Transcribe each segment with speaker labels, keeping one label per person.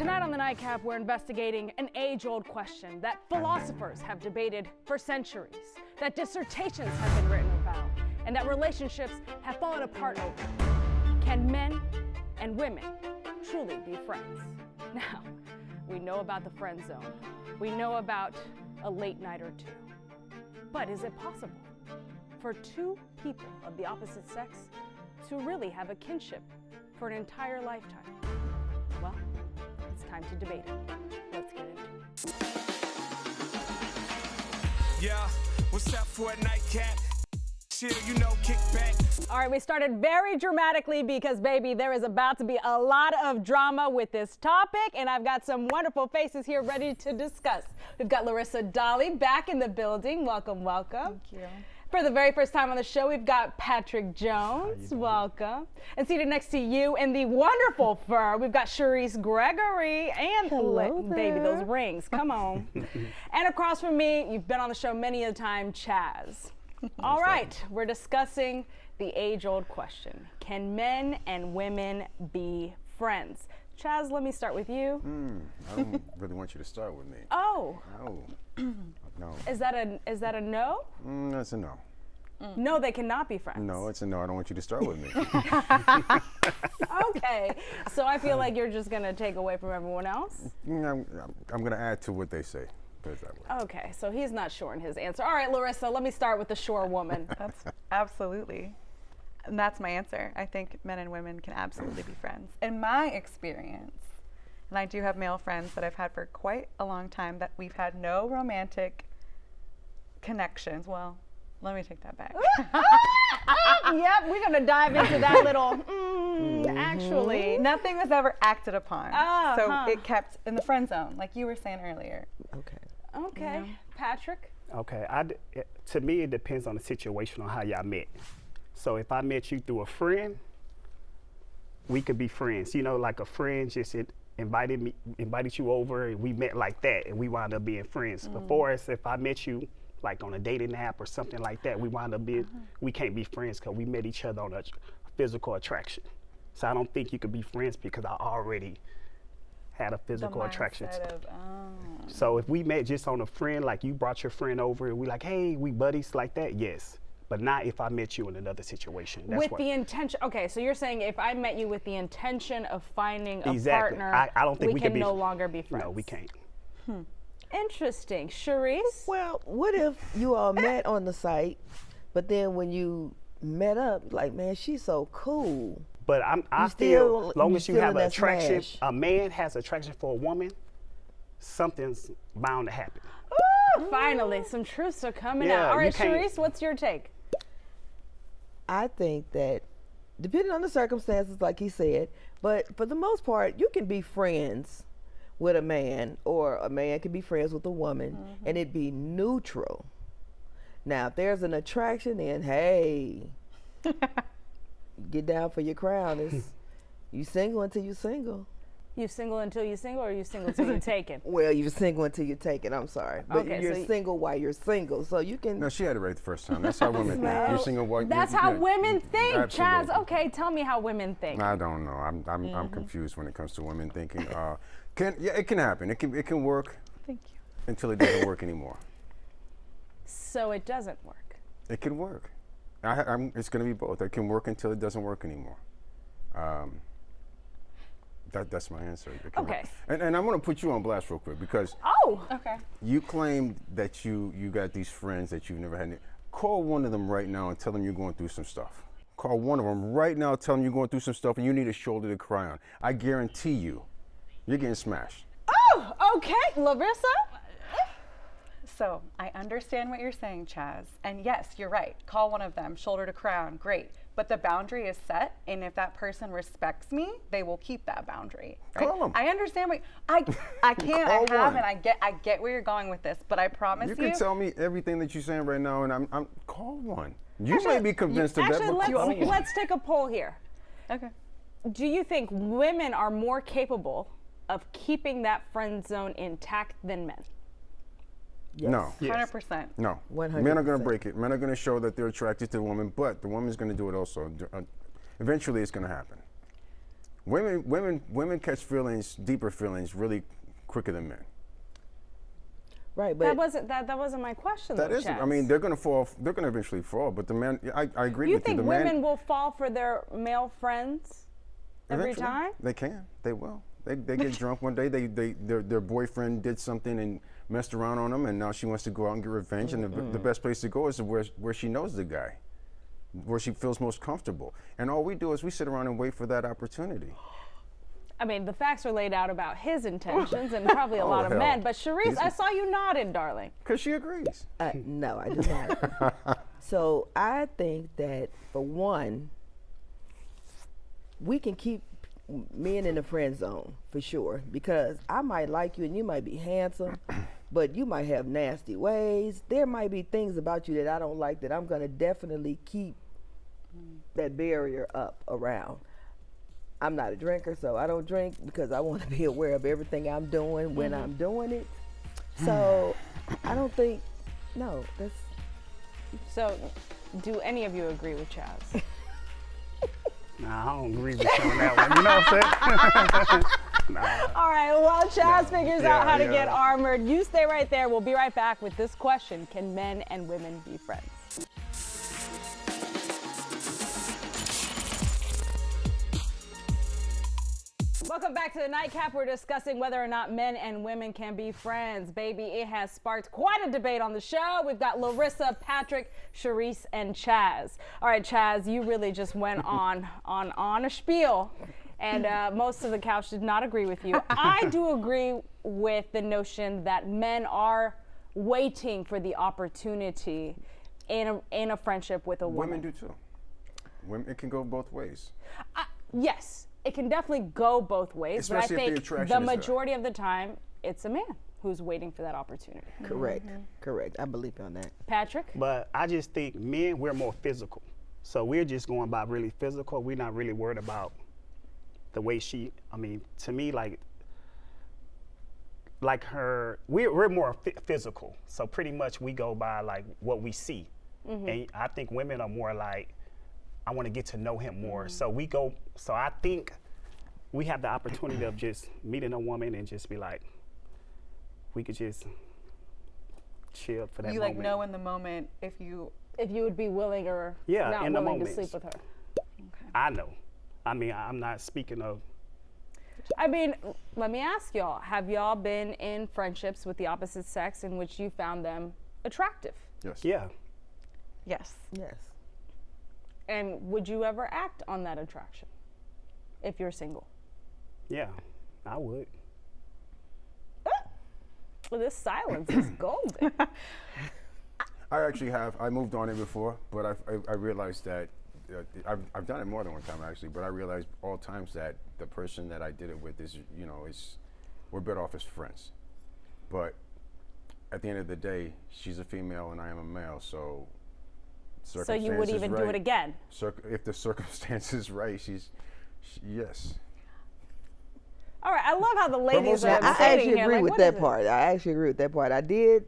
Speaker 1: Tonight on the Nightcap, we're investigating an age-old question that philosophers have debated for centuries, that dissertations have been written about, and that relationships have fallen apart over. Can men and women truly be friends? Now, we know about the friend zone. We know about a late night or two. But is it possible for two people of the opposite sex to really have a kinship for an entire lifetime? Well, it's time to debate it. Let's get into it.
Speaker 2: Yeah, what's up for a nightcap? Chill, you know, kick back.
Speaker 1: All right, we started very dramatically because, baby, there is about to be a lot of drama with this topic, and I've got some wonderful faces here ready to discuss. We've got Larissa Dolly back in the building. Welcome, welcome.
Speaker 3: Thank you.
Speaker 1: For the very first time on the show, we've got Patrick Jones. Welcome. And seated next to you in the wonderful fur, we've got Cherise Gregory. And
Speaker 3: Hello
Speaker 1: baby,
Speaker 3: there.
Speaker 1: those rings, come on. And across from me, you've been on the show many a time, Chaz. All right, we're discussing the age-old question. Can men and women be friends? Chaz, let me start with you.
Speaker 4: I don't really want you to start with me.
Speaker 1: Oh,
Speaker 4: No. No.
Speaker 1: is that a no?
Speaker 4: That's a no.
Speaker 1: No, they cannot be friends.
Speaker 4: No, it's a no. I don't want you to start with me.
Speaker 1: Okay, so I feel like you're just gonna take away from everyone else?
Speaker 4: I'm going to add to what they say. Put it that way.
Speaker 1: Okay, so he's not sure in his answer. All right, Larissa, let me start with the sure woman.
Speaker 3: That's absolutely. And that's my answer. I think men and women can absolutely be friends. In my experience, and I do have male friends that I've had for quite a long time that we've had no romantic connections. Well, let me take that back.
Speaker 1: Yep, we're gonna dive into that little, actually.
Speaker 3: Nothing was ever acted upon.
Speaker 1: Oh,
Speaker 3: so
Speaker 1: huh.
Speaker 3: it kept in the friend zone, like you were saying earlier.
Speaker 5: Okay.
Speaker 1: Okay, Patrick?
Speaker 6: Okay, to me it depends on the situation on how y'all met. So if I met you through a friend, we could be friends. You know, like a friend just invited you over and we met like that and we wound up being friends. Before us, if I met you like on a dating app or something like that, we wind up being, we can't be friends because we met each other on a physical attraction. So I don't think you could be friends because I already had a physical attraction. So if we met just on a friend, like you brought your friend over and we like, hey, we buddies like that, yes. But not if I met you in another situation. That's
Speaker 1: With the intention, okay, so you're saying if I met you with the intention of finding a
Speaker 6: Exactly.
Speaker 1: partner,
Speaker 6: I don't think we
Speaker 1: can
Speaker 6: could be
Speaker 1: no longer be friends.
Speaker 6: No, we can't.
Speaker 1: Interesting. Cherise?
Speaker 5: Well, what if you all met on the site, but then when you met up, like, man, she's so cool.
Speaker 6: But I
Speaker 5: still-
Speaker 6: feel, as long
Speaker 5: you
Speaker 6: as you
Speaker 5: still
Speaker 6: have
Speaker 5: in
Speaker 6: an
Speaker 5: that
Speaker 6: attraction,
Speaker 5: smash.
Speaker 6: a man has attraction for a woman, something's bound to happen.
Speaker 1: Ooh, finally, some truths are coming
Speaker 6: Yeah,
Speaker 1: out. All
Speaker 6: you
Speaker 1: right,
Speaker 6: can't-
Speaker 1: Cherise, what's your take?
Speaker 5: I think that depending on the circumstances, like he said, but for the most part, you can be friends with a man, or a man can be friends with a woman, and it be neutral. Now, if there's an attraction, then hey, get down for your crown. It's, you single until you single.
Speaker 1: You single until you single, or you single until you taken?
Speaker 5: Well, you're single until you take it. I'm sorry, but
Speaker 1: Okay,
Speaker 5: you're
Speaker 1: so
Speaker 5: single while you're single, so you can.
Speaker 4: No, she had it right the first time. That's how women think. You're single while
Speaker 1: That's
Speaker 4: you-
Speaker 1: how
Speaker 4: yeah,
Speaker 1: women think, Chaz.
Speaker 4: absolutely.
Speaker 1: Okay, tell me how women think.
Speaker 4: I don't know. I'm confused when it comes to women thinking. It can happen. It can work
Speaker 3: Thank you.
Speaker 4: until it doesn't work anymore.
Speaker 1: So it doesn't work.
Speaker 4: It can work. It's going to be both. It can work until it doesn't work anymore. That's my answer. It can
Speaker 1: Okay.
Speaker 4: work. And I'm going to put you on blast real quick because
Speaker 1: Oh,
Speaker 3: Okay.
Speaker 4: you claimed that you got these friends that you've never had. Call one of them right now and tell them you're going through some stuff. Call one of them right now, tell them you're going through some stuff and you need a shoulder to cry on. I guarantee you're getting smashed.
Speaker 1: oh, okay, Larissa.
Speaker 3: So I understand what you're saying, Chaz. And yes, you're right. Call one of them, shoulder to crown, great. But the boundary is set, and if that person respects me, they will keep that boundary. Right?
Speaker 4: Call 'em.
Speaker 3: I understand what I can't. I
Speaker 4: Call
Speaker 3: have,
Speaker 4: one.
Speaker 3: and I get where you're going with this. But I promise
Speaker 4: You
Speaker 3: you.
Speaker 4: can tell me everything that you're saying right now, and I'm call one. You
Speaker 1: Actually,
Speaker 4: may be convinced of that,
Speaker 1: Actually,
Speaker 4: but call one.
Speaker 1: let's take a poll here.
Speaker 3: Okay.
Speaker 1: Do you think women are more capable of keeping that friend zone intact than men?
Speaker 5: Yes.
Speaker 4: No.
Speaker 6: Yes.
Speaker 3: 100%.
Speaker 4: No.
Speaker 5: 100%.
Speaker 4: Men are going to break it. Men are going to show that they're attracted to the woman, but the woman's going to do it also. Eventually, it's going to happen. Women catch feelings, deeper feelings, really quicker than men.
Speaker 5: Right,
Speaker 1: That
Speaker 5: but
Speaker 1: wasn't my question.
Speaker 4: That
Speaker 1: though,
Speaker 4: isn't. I
Speaker 1: Chaz.
Speaker 4: mean, they're gonna fall. They're gonna eventually fall. But the man, I agree
Speaker 1: You
Speaker 4: with you.
Speaker 1: think
Speaker 4: The
Speaker 1: women
Speaker 4: man,
Speaker 1: will fall for their male friends every
Speaker 4: eventually,
Speaker 1: time?
Speaker 4: They can. They will. They get drunk one day. Their boyfriend did something and messed around on them, and now she wants to go out and get revenge. And the best place to go is where she knows the guy, where she feels most comfortable. And all we do is we sit around and wait for that opportunity.
Speaker 1: I mean, the facts are laid out about his intentions and probably a lot of
Speaker 4: hell.
Speaker 1: men. But Sharice,
Speaker 4: He's-
Speaker 1: I saw you nodding, darling.
Speaker 4: Cause she agrees.
Speaker 5: no, I do not. So I think that for one, we can keep men in the friend zone for sure, because I might like you and you might be handsome, but you might have nasty ways. There might be things about you that I don't like that I'm gonna definitely keep that barrier up around. I'm not a drinker, so I don't drink because I want to be aware of everything I'm doing when I'm doing it. So I don't think, no, that's,
Speaker 1: So, do any of you agree with Chaz?
Speaker 6: Nah, I don't agree with you on that one. You know what I'm saying? Nah.
Speaker 1: All right, while Chaz figures out how to get
Speaker 6: yeah.
Speaker 1: armored, you stay right there. We'll be right back with this question. Can men and women be friends? Welcome back to the Nightcap. We're discussing whether or not men and women can be friends. Baby, it has sparked quite a debate on the show. We've got Larissa, Patrick, Sharice, and Chaz. All right, Chaz, you really just went on a spiel, and most of the couch did not agree with you. I do agree with the notion that men are waiting for the opportunity in a friendship with a woman.
Speaker 4: Women do too. Women, it can go both ways.
Speaker 1: Yes, it can definitely go both ways,
Speaker 4: Especially
Speaker 1: but I
Speaker 4: if the
Speaker 1: think
Speaker 4: attraction
Speaker 1: the
Speaker 4: is there.
Speaker 1: majority of the time, it's a man who's waiting for that opportunity.
Speaker 5: correct, correct. I believe on that.
Speaker 1: Patrick?
Speaker 6: But I just think men, we're more physical. So we're just going by really physical. We're not really worried about the way I mean, to me, like her, we're more physical. So pretty much we go by like what we see. And I think women are more like, I want to get to know him more. So I think we have the opportunity of just meeting a woman and just be like, we could just chill for that
Speaker 3: You
Speaker 6: moment.
Speaker 3: like know in the moment if you.
Speaker 1: If you would be willing or
Speaker 6: Yeah,
Speaker 1: not
Speaker 6: in the
Speaker 1: willing to
Speaker 6: moments.
Speaker 1: sleep with her.
Speaker 6: I know. I mean, I'm not speaking of.
Speaker 1: I mean, let me ask y'all, have y'all been in friendships with the opposite sex in which you found them attractive?
Speaker 4: Yes.
Speaker 6: Yeah.
Speaker 3: Yes.
Speaker 5: Yes.
Speaker 1: And would you ever act on that attraction if you're single?
Speaker 6: Yeah, I would.
Speaker 1: Well, this silence is golden.
Speaker 4: I actually have. I moved on it before, but I realized that I've done it more than one time actually. But I realized all times that the person that I did it with is we're better off as friends. But at the end of the day, she's a female and I am a male, so.
Speaker 1: So you would even do it again?
Speaker 4: If the circumstance is right, yes.
Speaker 1: All right, I love how the ladies
Speaker 5: Yeah,
Speaker 1: are
Speaker 5: I
Speaker 1: sitting
Speaker 5: actually
Speaker 1: here
Speaker 5: agree
Speaker 1: like,
Speaker 5: with
Speaker 1: what
Speaker 5: that
Speaker 1: is it?
Speaker 5: part. I actually agree with that part. I did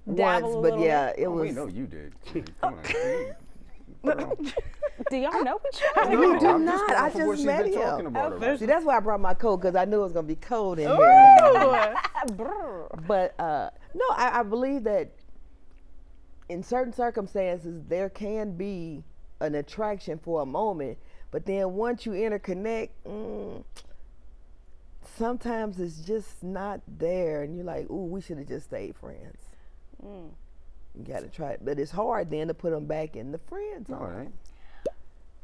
Speaker 1: Dabble
Speaker 5: once,
Speaker 1: a
Speaker 5: but
Speaker 1: little
Speaker 5: yeah,
Speaker 1: bit?
Speaker 5: it
Speaker 4: Oh, we
Speaker 5: was.
Speaker 4: know you did. Come on. Girl.
Speaker 1: Do y'all know each other?
Speaker 5: We do
Speaker 4: I'm
Speaker 5: not.
Speaker 4: going
Speaker 5: I
Speaker 4: off of what
Speaker 5: just
Speaker 4: she's
Speaker 5: met
Speaker 4: been
Speaker 5: him.
Speaker 4: talking about already.
Speaker 5: See, that's why I brought my coat, because I knew it was gonna be cold in here.
Speaker 1: Brr.
Speaker 5: But no, I believe that in certain circumstances there can be an attraction for a moment, but then once you interconnect, sometimes it's just not there, and you're like, ooh, we should have just stayed friends. You gotta try it, but it's hard then to put them back in the friend zone.
Speaker 4: All right.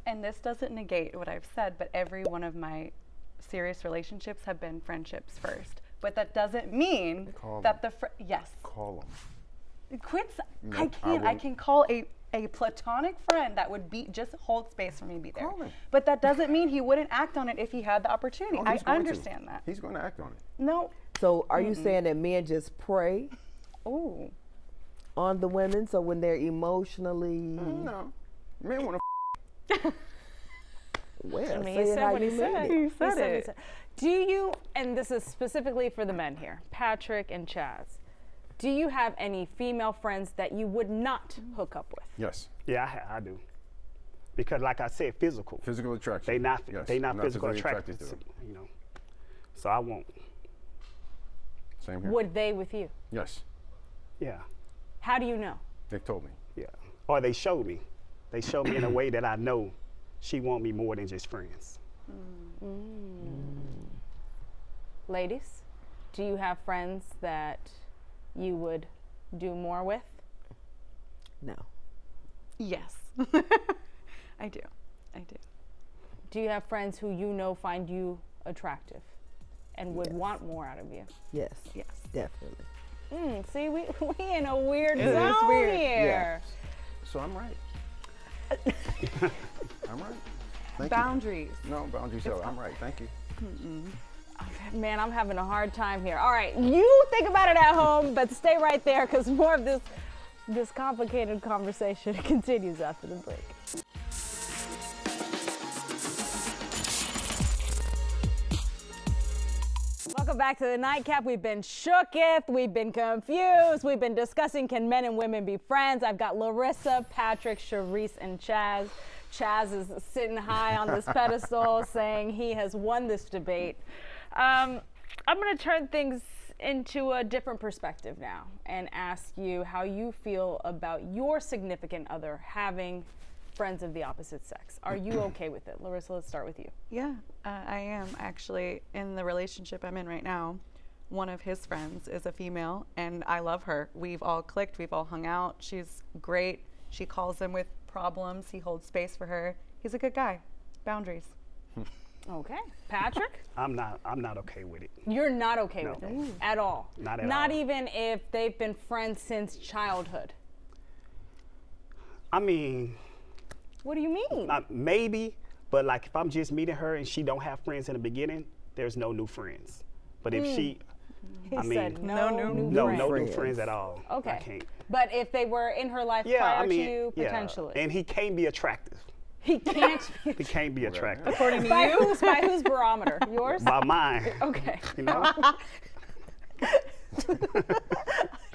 Speaker 3: And this doesn't negate what I've said, but every one of my serious relationships have been friendships first. But that doesn't mean
Speaker 4: Call
Speaker 3: that yes.
Speaker 4: Call them.
Speaker 3: Quit.
Speaker 4: No,
Speaker 3: I
Speaker 4: I
Speaker 3: can't. I
Speaker 4: won't.
Speaker 3: can call a platonic friend that would be just hold space for me to be there.
Speaker 4: Call him.
Speaker 3: But that doesn't mean he wouldn't act on it if he had the opportunity.
Speaker 4: Oh,
Speaker 3: I
Speaker 4: he's going to.
Speaker 3: understand that.
Speaker 4: He's going to act on it.
Speaker 3: No.
Speaker 5: So are you saying that men just prey
Speaker 3: Ooh.
Speaker 5: on the women, so when they're emotionally
Speaker 4: No. Men want to.
Speaker 5: well,
Speaker 1: I mean,
Speaker 5: say
Speaker 1: he
Speaker 5: it
Speaker 1: said
Speaker 5: how
Speaker 1: what
Speaker 5: you
Speaker 1: he
Speaker 5: mean
Speaker 1: said.
Speaker 5: it.
Speaker 3: He said
Speaker 1: what he
Speaker 3: it.
Speaker 1: said. Do you, and this is specifically for the men here, Patrick and Chaz, do you have any female friends that you would not hook up with?
Speaker 4: Yes.
Speaker 6: Yeah, I do. Because like I said, physical.
Speaker 4: Physical attraction.
Speaker 6: They not
Speaker 4: Yes,
Speaker 6: they
Speaker 4: I'm
Speaker 6: not physical
Speaker 4: physically
Speaker 6: attracted.
Speaker 4: to them.
Speaker 6: You know. So I won't.
Speaker 4: Same here.
Speaker 1: Would they with you?
Speaker 4: Yes,
Speaker 6: Yeah.
Speaker 1: How do you know?
Speaker 4: they've told me.
Speaker 6: Yeah. Or they showed me. They showed me in a way that I know she want me more than just friends.
Speaker 1: Ladies, do you have friends that you would do more with?
Speaker 5: No.
Speaker 3: Yes. I do.
Speaker 1: Do you have friends who you know find you attractive and would want more out of you?
Speaker 5: Yes.
Speaker 3: Yes.
Speaker 5: Definitely.
Speaker 1: See, we in a weird
Speaker 3: It is
Speaker 1: zone
Speaker 3: weird.
Speaker 1: here.
Speaker 4: So I'm right. I'm right. Thank
Speaker 3: Boundaries.
Speaker 4: you. No boundaries. So I'm right. Thank you.
Speaker 1: Man, I'm having a hard time here. All right, you think about it at home, but stay right there because more of this complicated conversation continues after the break. Welcome back to the Nightcap. We've been shooketh, we've been confused, we've been discussing can men and women be friends. I've got Larissa, Patrick, Sharice, and Chaz. Chaz is sitting high on this pedestal saying he has won this debate. I'm going to turn things into a different perspective now and ask you how you feel about your significant other having friends of the opposite sex. Are you okay with it? Larissa, let's start with you.
Speaker 3: Yeah, I am actually in the relationship I'm in right now. One of his friends is a female, and I love her. We've all clicked. We've all hung out. She's great. She calls him with problems. He holds space for her. He's a good guy. Boundaries.
Speaker 1: Okay. Patrick?
Speaker 6: I'm not okay with it.
Speaker 1: You're not okay
Speaker 6: No.
Speaker 1: with it at all?
Speaker 6: Not at
Speaker 1: Not
Speaker 6: all.
Speaker 1: even if they've been friends since childhood?
Speaker 6: I mean,
Speaker 1: What do you mean?
Speaker 6: maybe, but like if I'm just meeting her and she don't have friends in the beginning, there's no new friends. But if she,
Speaker 1: He
Speaker 6: I mean,
Speaker 1: said no new
Speaker 6: no,
Speaker 1: friends.
Speaker 6: no new
Speaker 5: Friends.
Speaker 6: friends at all.
Speaker 1: Okay.
Speaker 6: I can't.
Speaker 1: But if they were in her life
Speaker 6: Yeah,
Speaker 1: prior
Speaker 6: I mean,
Speaker 1: to you,
Speaker 6: yeah.
Speaker 1: potentially.
Speaker 6: And he can't be attractive.
Speaker 1: He can't.
Speaker 6: He can't be attractive.
Speaker 3: According to
Speaker 1: by
Speaker 3: you?
Speaker 1: whose barometer? Yours?
Speaker 6: By mine.
Speaker 1: Okay.
Speaker 6: You know?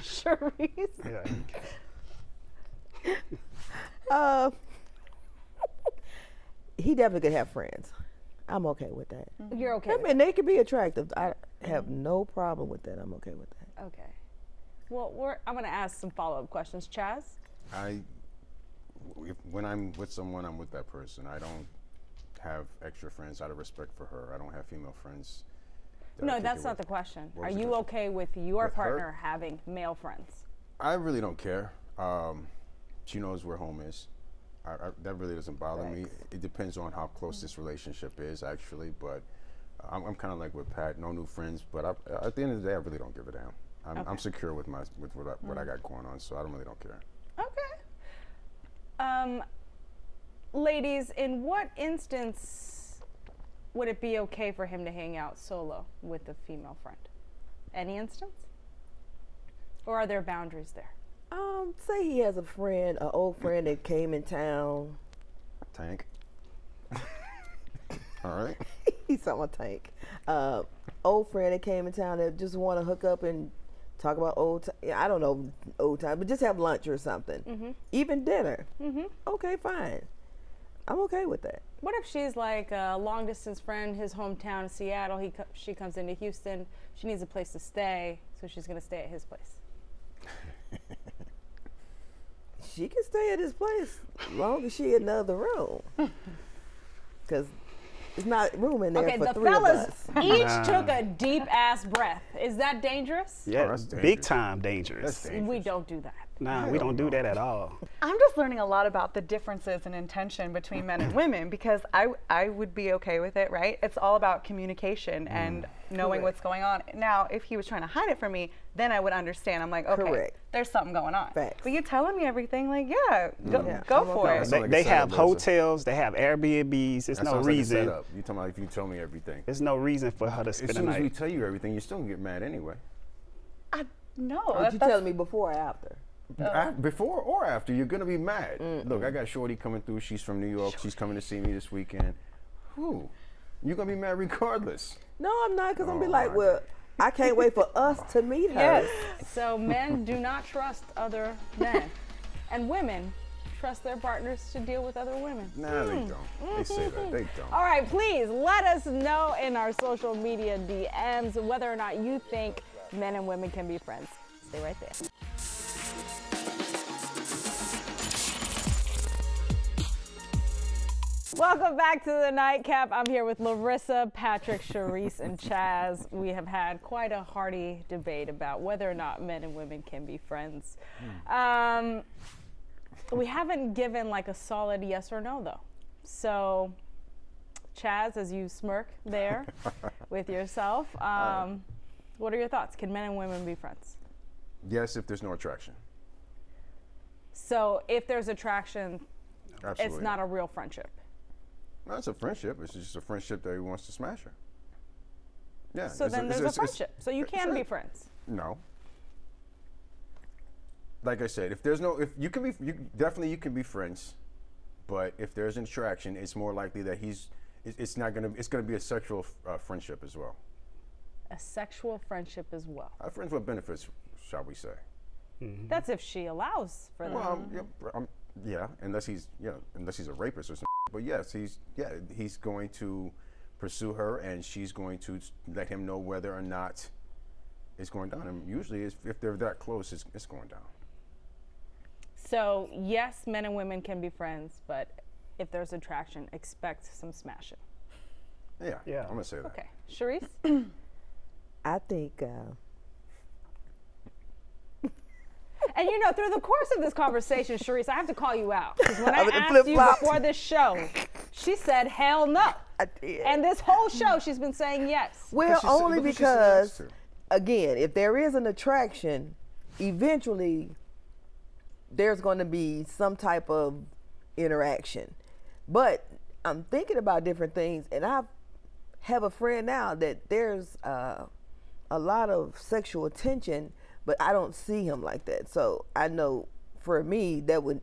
Speaker 1: Sharice?
Speaker 6: Yeah.
Speaker 5: He definitely could have friends. I'm okay with that.
Speaker 1: You're okay
Speaker 5: I
Speaker 1: with
Speaker 5: mean, they could be attractive. I have no problem with that. I'm okay with that.
Speaker 1: it? Okay. Well, I'm going to ask some follow-up questions. Chaz?
Speaker 4: When I'm with someone, I'm with that person. I don't have extra friends out of respect for her. I don't have female friends. that I
Speaker 1: No,
Speaker 4: kick
Speaker 1: that's
Speaker 4: it
Speaker 1: not
Speaker 4: with.
Speaker 1: the question.
Speaker 4: What
Speaker 1: Are
Speaker 4: was the
Speaker 1: you
Speaker 4: question?
Speaker 1: okay with your
Speaker 4: With her?
Speaker 1: partner having male friends?
Speaker 4: I really don't care. She knows where home is. That really doesn't bother me. It depends on how close this relationship is, actually. But I'm kind of like with Pat, no new friends. But at the end of the day, I really don't give a damn. I'm secure with what I got going on, so I really don't care.
Speaker 1: Okay. Ladies, in what instance would it be okay for him to hang out solo with a female friend? Any instance? Or are there boundaries there?
Speaker 5: Say he has a friend, an old friend that came in town.
Speaker 4: Tank. All right.
Speaker 5: He's talking about Tank. Old friend that came in town that just want to hook up and talk about I don't know old time, but just have lunch or something. Even dinner. Okay, fine. I'm okay with that.
Speaker 1: What if she's like a long distance friend, his hometown is Seattle, she comes into Houston, she needs a place to stay, so she's going to stay at his place?
Speaker 5: She can stay at his place as long as she in another room. Because there's not room in there
Speaker 1: Okay,
Speaker 5: for
Speaker 1: the
Speaker 5: three
Speaker 1: fellas
Speaker 5: of us.
Speaker 1: each took a deep ass breath. Is that dangerous?
Speaker 6: Yeah,
Speaker 4: that's
Speaker 6: big
Speaker 4: dangerous.
Speaker 6: time dangerous.
Speaker 4: That's dangerous.
Speaker 1: We don't do that.
Speaker 6: Nah, we don't do that at all.
Speaker 3: I'm just learning a lot about the differences in intention between men and women because I would be okay with it, right? It's all about communication and knowing what's going on. Now, if he was trying to hide it from me, then I would understand. I'm like, okay,
Speaker 5: Correct.
Speaker 3: there's something going on.
Speaker 5: Facts.
Speaker 3: But you telling me everything, like, yeah, go,
Speaker 5: Yeah,
Speaker 3: go
Speaker 5: I'm
Speaker 3: for
Speaker 5: okay
Speaker 3: it.
Speaker 5: with
Speaker 4: Sound like a
Speaker 6: They
Speaker 4: setup,
Speaker 6: have
Speaker 4: Larissa.
Speaker 6: hotels, they have Airbnbs. There's
Speaker 4: That
Speaker 6: no
Speaker 4: sounds like a
Speaker 6: reason.
Speaker 4: setup. You talking about if you tell me everything.
Speaker 6: There's no reason for her to
Speaker 4: As
Speaker 6: spend the
Speaker 4: soon as we
Speaker 6: night.
Speaker 4: tell you everything, you're still gonna get mad anyway.
Speaker 3: No,
Speaker 5: Did you telling me before or after?
Speaker 4: Before or after, you're gonna be mad. Look, I got Shorty coming through. She's from New York. She's coming to see me this weekend. Who? You're gonna be mad regardless.
Speaker 5: No, I'm not, because I'm be
Speaker 4: Oh,
Speaker 5: like,
Speaker 4: my
Speaker 5: well, I can't wait for us to meet her.
Speaker 3: Yes.
Speaker 1: So men do not trust other men. And women trust their partners to deal with other women.
Speaker 4: Nah, they don't. They say that. They don't.
Speaker 1: All right, please let us know in our social media DMs whether or not you think men and women can be friends. Stay right there. Welcome back to the Nightcap. I'm here with Larissa, Patrick, Sharice, and Chaz. We have had quite a hearty debate about whether or not men and women can be friends. We haven't given like a solid yes or no though. So, Chaz, as you smirk there with yourself, what are your thoughts? Can men and women be friends?
Speaker 4: Yes, if there's no attraction.
Speaker 1: So, if there's attraction,
Speaker 4: Absolutely.
Speaker 1: it's not a real friendship.
Speaker 4: No, it's a friendship. It's just a friendship that he wants to smash her. Yeah.
Speaker 1: So then there's a friendship. So you can be friends.
Speaker 4: No. Like I said, if there's no, if you can be, definitely you can be friends, but if there's an attraction, it's more likely that it's gonna be a sexual friendship as well.
Speaker 1: A sexual friendship as well.
Speaker 4: Friends with benefits, shall we say?
Speaker 6: Mm-hmm.
Speaker 1: That's if she allows for that.
Speaker 4: Well, yeah, unless he's a rapist or something. But yes, he's going to pursue her, and she's going to let him know whether or not it's going down. And usually, if they're that close, it's going down.
Speaker 1: So yes, men and women can be friends, but if there's attraction, expect some smashing.
Speaker 4: Yeah, I'm gonna say that.
Speaker 1: Okay, Sharice?
Speaker 5: I think.
Speaker 1: And you know, through the course of this conversation, Sharice, I have to call you out. Because when I
Speaker 5: I'm in the
Speaker 1: asked you
Speaker 5: flip-flop.
Speaker 1: before this show, she said, hell no.
Speaker 5: I did.
Speaker 1: And this whole show, she's been saying yes.
Speaker 5: Well,
Speaker 4: Because she said-
Speaker 5: only
Speaker 4: because she said yes
Speaker 5: because,
Speaker 4: to.
Speaker 5: again, if there is an attraction, eventually there's going to be some type of interaction. But I'm thinking about different things, and I have a friend now that there's a lot of sexual attention, but I don't see him like that. So I know for me that we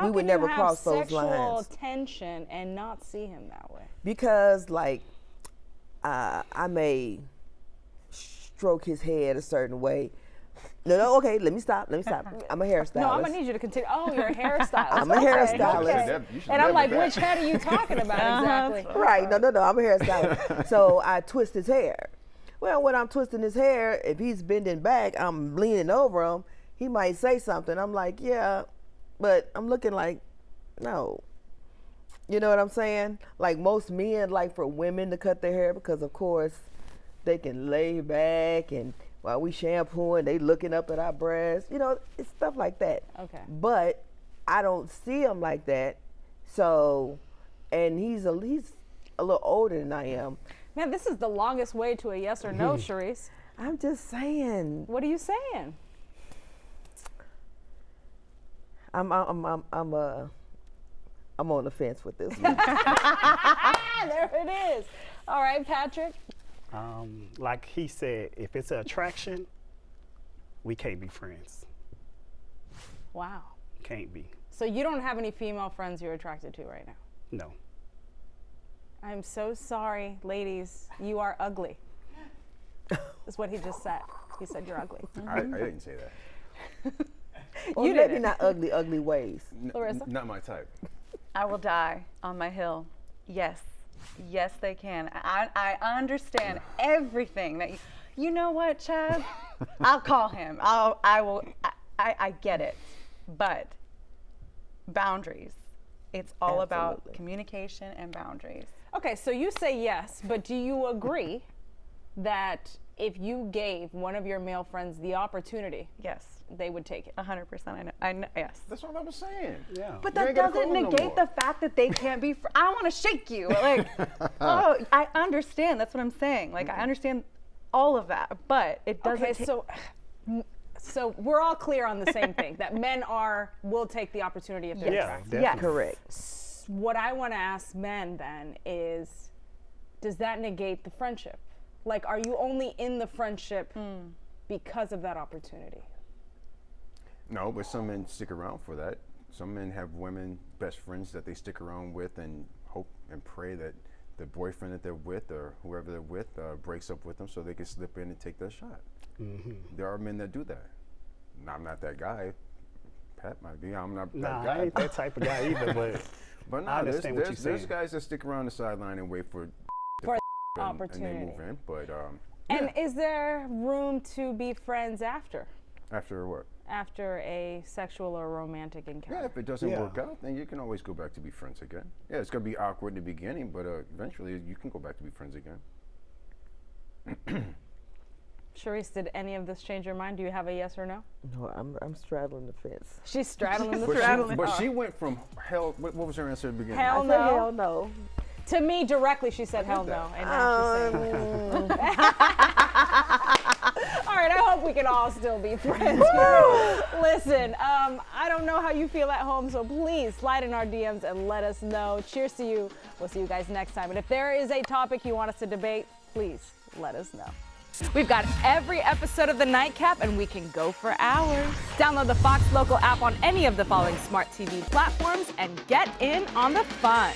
Speaker 5: would never cross those
Speaker 1: How can you have
Speaker 5: lines.
Speaker 1: sexual tension and not see him that way?
Speaker 5: Because like I may stroke his head a certain way. No, okay, let me stop. I'm a hairstylist.
Speaker 1: No, I'm gonna need you to continue. Oh, you're a hairstylist.
Speaker 5: I'm a
Speaker 1: Okay,
Speaker 5: hairstylist.
Speaker 1: okay.
Speaker 4: You should
Speaker 1: And I'm
Speaker 4: never
Speaker 1: like,
Speaker 4: back.
Speaker 1: which head are you talking about exactly?
Speaker 5: Right, no, I'm a hairstylist. So I twist his hair. Well, when I'm twisting his hair, if he's bending back, I'm leaning over him, he might say something. I'm like, yeah, but I'm looking like, no. You know what I'm saying? Like most men like for women to cut their hair because, of course, they can lay back and while we shampooing, they looking up at our breasts. You know, it's stuff like that.
Speaker 1: Okay.
Speaker 5: But I don't see him like that. So, and he's a little older than I am.
Speaker 1: Man, this is the longest way to a yes or no, Sharice.
Speaker 5: I'm just saying.
Speaker 1: What are you saying?
Speaker 5: I'm on the fence with this one.
Speaker 1: There it is. All right, Patrick.
Speaker 6: Like he said, if it's an attraction, we can't be friends.
Speaker 1: Wow.
Speaker 6: Can't be.
Speaker 1: So you don't have any female friends you're attracted to right now?
Speaker 6: No.
Speaker 1: I'm so sorry, ladies. You are ugly. That's what he just said. He said you're ugly.
Speaker 4: I didn't say that.
Speaker 5: Or
Speaker 1: You
Speaker 5: maybe
Speaker 1: didn't.
Speaker 5: not ugly ways.
Speaker 1: Larissa?
Speaker 4: Not my type.
Speaker 3: I will die on my hill. Yes. Yes, they can. I understand everything that you know what, Chad? I'll call him. I get it. But boundaries. It's all about
Speaker 5: Absolutely.
Speaker 3: communication and boundaries.
Speaker 1: Okay, so you say yes, but do you agree that if you gave one of your male friends the opportunity,
Speaker 3: Yes.
Speaker 1: they would take it?
Speaker 3: 100%. I know. Yes.
Speaker 4: That's what I was saying.
Speaker 6: Yeah.
Speaker 3: But
Speaker 4: You
Speaker 3: that
Speaker 4: ain't gotta
Speaker 3: doesn't
Speaker 4: call him no
Speaker 3: negate
Speaker 4: more.
Speaker 3: the fact that they can't be. I want to shake you. Like, oh, I understand. That's what I'm saying. Like, I understand all of that, but it doesn't.
Speaker 1: Okay, so we're all clear on the same thing, that men will take the opportunity if they're
Speaker 6: Yeah,
Speaker 1: attracted.
Speaker 6: definitely.
Speaker 5: Correct.
Speaker 1: What I want to ask men then is, does that negate the friendship? Like, are you only in the friendship because of that opportunity?
Speaker 4: No, but some men stick around for that. Some men have women best friends that they stick around with and hope and pray that the boyfriend that they're with or whoever they're with breaks up with them so they can slip in and take their shot. There are men that do that. I'm not that guy. Pat might be. I'm not
Speaker 6: Nah,
Speaker 4: that guy.
Speaker 6: I ain't that type of guy either, but
Speaker 4: But no,
Speaker 6: I understand what you're
Speaker 4: there's
Speaker 6: saying.
Speaker 4: guys that stick around the sideline and wait for
Speaker 1: For
Speaker 4: and
Speaker 1: opportunity.
Speaker 4: they move in. But
Speaker 1: And is there room to be friends after
Speaker 4: after what?
Speaker 1: a sexual or romantic encounter?
Speaker 4: Yeah, if it doesn't
Speaker 6: Yeah.
Speaker 4: work out, then you can always go back to be friends again. Yeah, it's gonna be awkward in the beginning, but eventually you can go back to be friends again.
Speaker 1: Charisse, did any of this change your mind? Do you have a yes or no?
Speaker 5: No, I'm straddling the fence.
Speaker 1: She's straddling the
Speaker 4: But,
Speaker 1: fence.
Speaker 4: she went from hell. What was her answer at the beginning?
Speaker 1: Hell
Speaker 5: I
Speaker 1: no.
Speaker 5: said hell no.
Speaker 1: To me directly, she said hell no. And now she's saying, all right, I hope we can all still be friends. Listen, I don't know how you feel at home, so please slide in our DMs and let us know. Cheers to you. We'll see you guys next time. And if there is a topic you want us to debate, please let us know. We've got every episode of The Nightcap, and we can go for hours. Download the Fox Local app on any of the following smart TV platforms and get in on the fun.